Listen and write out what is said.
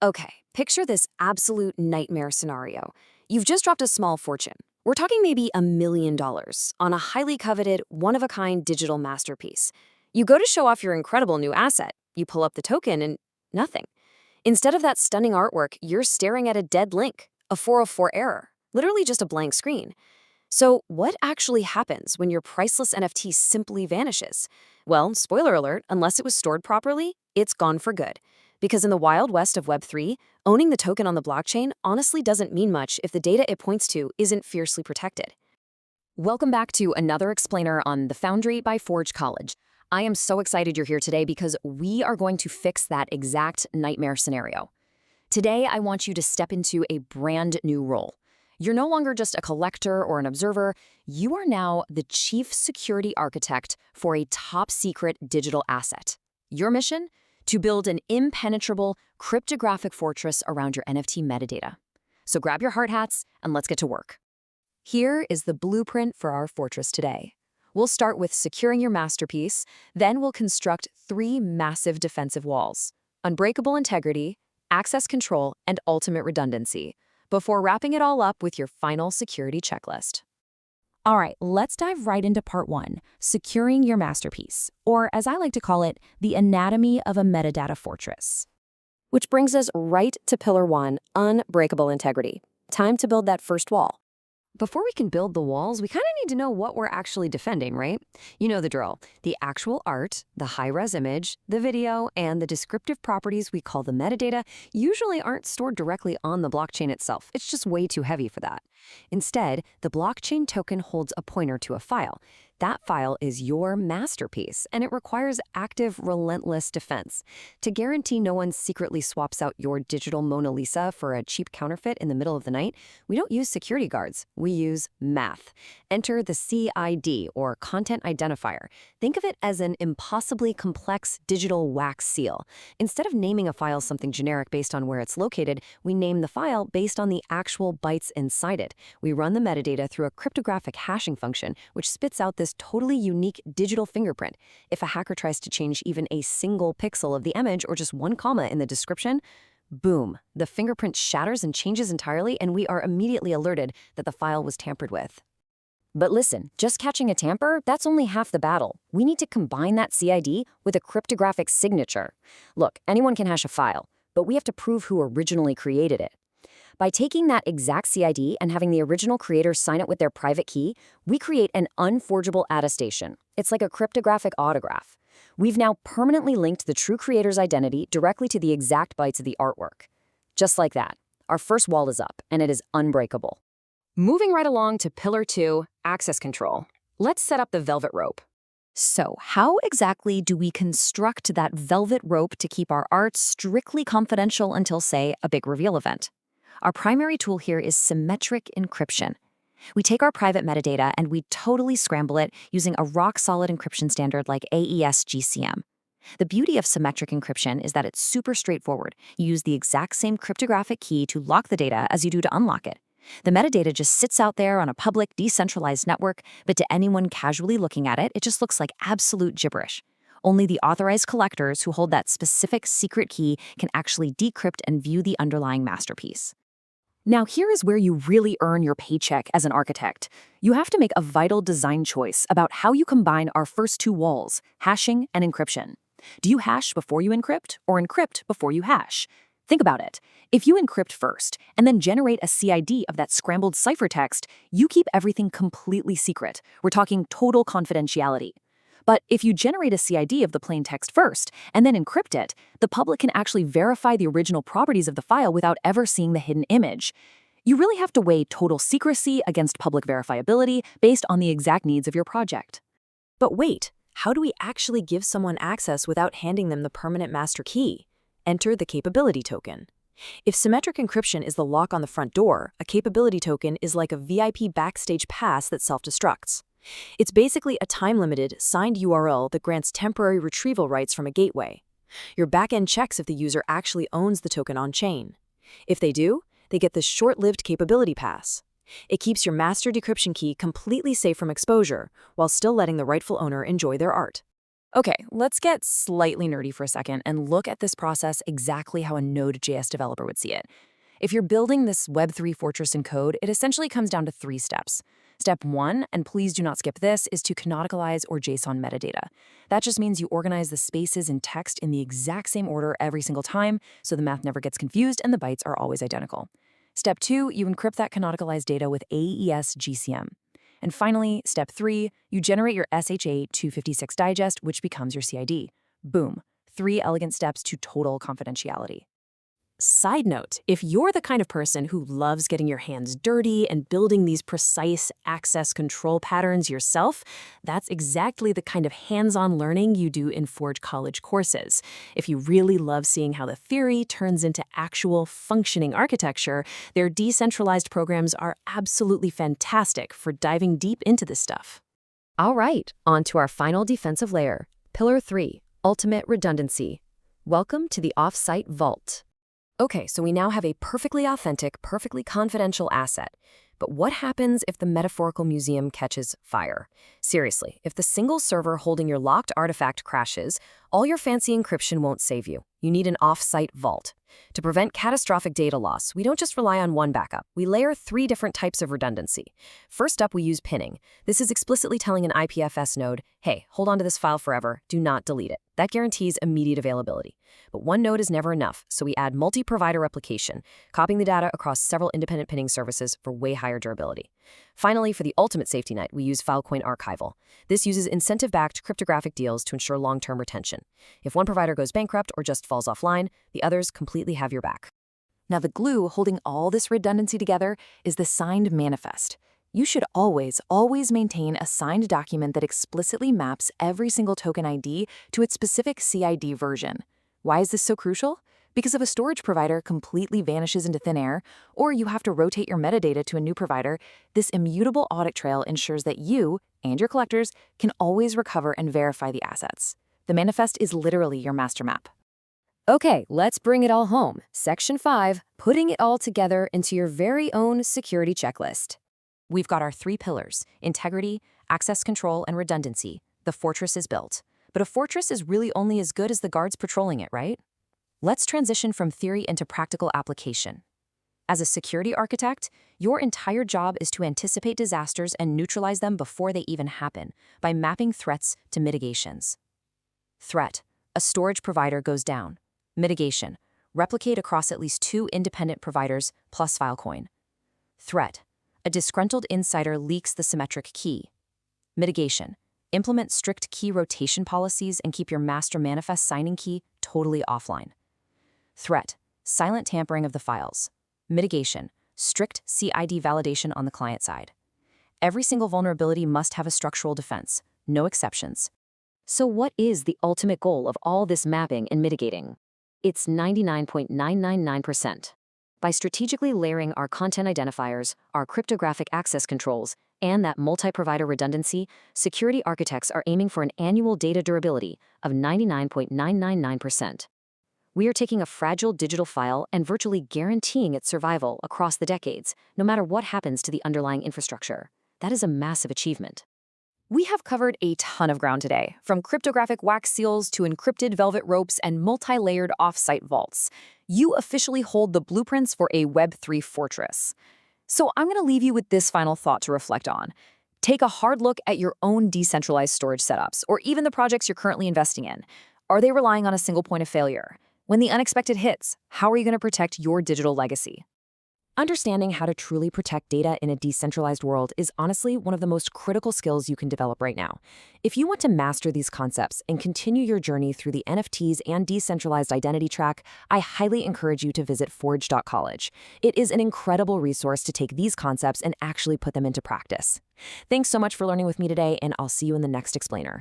Okay, picture this absolute nightmare scenario. You've just dropped a small fortune. We're talking maybe $1 million on a highly coveted, one-of-a-kind digital masterpiece. You go to show off your incredible new asset. You pull up the token and nothing. Instead of that stunning artwork, you're staring at a dead link, a 404 error, literally just a blank screen. So what actually happens when your priceless NFT simply vanishes? Well, spoiler alert, unless it was stored properly, it's gone for good. Because in the wild west of Web3, owning the token on the blockchain honestly doesn't mean much if the data it points to isn't fiercely protected. Welcome back to another explainer on The Foundry by Forge College. I am so excited you're here today because we are going to fix that exact nightmare scenario. Today, I want you to step into a brand new role. You're no longer just a collector or an observer. You are now the chief security architect for a top-secret digital asset. Your mission? To build an impenetrable cryptographic fortress around your NFT metadata. So grab your hard hats and let's get to work. Here is the blueprint for our fortress today. We'll start with securing your masterpiece, then we'll construct 3 massive defensive walls: unbreakable integrity, access control, and ultimate redundancy, before wrapping it all up with your final security checklist. All right, let's dive right into part 1, securing your masterpiece, or as I like to call it, the anatomy of a metadata fortress. Which brings us right to pillar 1, unbreakable integrity. Time to build that first wall. Before we can build the walls, we kind of need to know what we're actually defending, right? You know the drill. The actual art, the high-res image, the video, and the descriptive properties we call the metadata usually aren't stored directly on the blockchain itself. It's just way too heavy for that. Instead, the blockchain token holds a pointer to a file. That file is your masterpiece, and it requires active, relentless defense. To guarantee no one secretly swaps out your digital Mona Lisa for a cheap counterfeit in the middle of the night, we don't use security guards. We use math. Enter the CID, or content identifier. Think of it as an impossibly complex digital wax seal. Instead of naming a file something generic based on where it's located, we name the file based on the actual bytes inside it. We run the metadata through a cryptographic hashing function, which spits out this totally unique digital fingerprint. If a hacker tries to change even a single pixel of the image or just one comma in the description, boom, the fingerprint shatters and changes entirely, and we are immediately alerted that the file was tampered with. But listen, just catching a tamper, that's only half the battle. We need to combine that CID with a cryptographic signature. Look, anyone can hash a file, but we have to prove who originally created it. By taking that exact CID and having the original creator sign it with their private key, we create an unforgeable attestation. It's like a cryptographic autograph. We've now permanently linked the true creator's identity directly to the exact bytes of the artwork. Just like that, our first wall is up, and it is unbreakable. Moving right along to pillar 2, access control. Let's set up the velvet rope. So, how exactly do we construct that velvet rope to keep our art strictly confidential until, say, a big reveal event? Our primary tool here is symmetric encryption. We take our private metadata and we totally scramble it using a rock-solid encryption standard like AES-GCM. The beauty of symmetric encryption is that it's super straightforward. You use the exact same cryptographic key to lock the data as you do to unlock it. The metadata just sits out there on a public, decentralized network, but to anyone casually looking at it, it just looks like absolute gibberish. Only the authorized collectors who hold that specific secret key can actually decrypt and view the underlying masterpiece. Now, here is where you really earn your paycheck as an architect. You have to make a vital design choice about how you combine our first 2 walls, hashing and encryption. Do you hash before you encrypt, or encrypt before you hash? Think about it. If you encrypt first, and then generate a CID of that scrambled ciphertext, you keep everything completely secret. We're talking total confidentiality. But if you generate a CID of the plain text first, and then encrypt it, the public can actually verify the original properties of the file without ever seeing the hidden image. You really have to weigh total secrecy against public verifiability based on the exact needs of your project. But wait, how do we actually give someone access without handing them the permanent master key? Enter the capability token. If symmetric encryption is the lock on the front door, a capability token is like a VIP backstage pass that self-destructs. It's basically a time-limited, signed URL that grants temporary retrieval rights from a gateway. Your backend checks if the user actually owns the token on-chain. If they do, they get this short-lived capability pass. It keeps your master decryption key completely safe from exposure, while still letting the rightful owner enjoy their art. Okay, let's get slightly nerdy for a second and look at this process exactly how a Node.js developer would see it. If you're building this Web3 fortress in code, it essentially comes down to 3 steps. Step 1, and please do not skip this, is to canonicalize or JSON metadata. That just means you organize the spaces in text in the exact same order every single time, so the math never gets confused and the bytes are always identical. Step 2, you encrypt that canonicalized data with AES GCM. And finally, step 3, you generate your SHA-256 digest, which becomes your CID. Boom. 3 elegant steps to total confidentiality. Side note, if you're the kind of person who loves getting your hands dirty and building these precise access control patterns yourself, that's exactly the kind of hands-on learning you do in Forge College courses. If you really love seeing how the theory turns into actual functioning architecture, their decentralized programs are absolutely fantastic for diving deep into this stuff. All right, on to our final defensive layer, Pillar 3, Ultimate Redundancy. Welcome to the Offsite Vault. Okay, so we now have a perfectly authentic, perfectly confidential asset. But what happens if the metaphorical museum catches fire? Seriously, if the single server holding your locked artifact crashes, all your fancy encryption won't save you. You need an off-site vault. To prevent catastrophic data loss, we don't just rely on one backup. We layer 3 different types of redundancy. First up, we use pinning. This is explicitly telling an IPFS node, hey, hold on to this file forever, do not delete it. That guarantees immediate availability. But one node is never enough, so we add multi-provider replication, copying the data across several independent pinning services for way higher durability. Finally, for the ultimate safety net, we use Filecoin archival. This uses incentive-backed cryptographic deals to ensure long-term retention. If one provider goes bankrupt or just falls offline, the others completely have your back. Now, the glue holding all this redundancy together is the signed manifest. You should always maintain a signed document that explicitly maps every single token ID to its specific CID version. Why is this so crucial? Because if a storage provider completely vanishes into thin air, or you have to rotate your metadata to a new provider, this immutable audit trail ensures that you and your collectors can always recover and verify the assets. The manifest is literally your master map. Okay, let's bring it all home. Section 5, putting it all together into your very own security checklist. We've got our 3 pillars: integrity, access control, and redundancy. The fortress is built. But a fortress is really only as good as the guards patrolling it, right? Let's transition from theory into practical application. As a security architect, your entire job is to anticipate disasters and neutralize them before they even happen by mapping threats to mitigations. Threat: a storage provider goes down. Mitigation: replicate across at least 2 independent providers plus Filecoin. Threat: a disgruntled insider leaks the symmetric key. Mitigation: implement strict key rotation policies and keep your master manifest signing key totally offline. Threat: silent tampering of the files. Mitigation: strict CID validation on the client side. Every single vulnerability must have a structural defense, no exceptions. So what is the ultimate goal of all this mapping and mitigating? It's 99.999%. By strategically layering our content identifiers, our cryptographic access controls, and that multi-provider redundancy, security architects are aiming for an annual data durability of 99.999%. We are taking a fragile digital file and virtually guaranteeing its survival across the decades, no matter what happens to the underlying infrastructure. That is a massive achievement. We have covered a ton of ground today, from cryptographic wax seals to encrypted velvet ropes and multi-layered off-site vaults. You officially hold the blueprints for a Web3 fortress. So I'm going to leave you with this final thought to reflect on. Take a hard look at your own decentralized storage setups, or even the projects you're currently investing in. Are they relying on a single point of failure? When the unexpected hits, how are you going to protect your digital legacy? Understanding how to truly protect data in a decentralized world is honestly one of the most critical skills you can develop right now. If you want to master these concepts and continue your journey through the NFTs and decentralized identity track, I highly encourage you to visit forge.college. It is an incredible resource to take these concepts and actually put them into practice. Thanks so much for learning with me today, and I'll see you in the next explainer.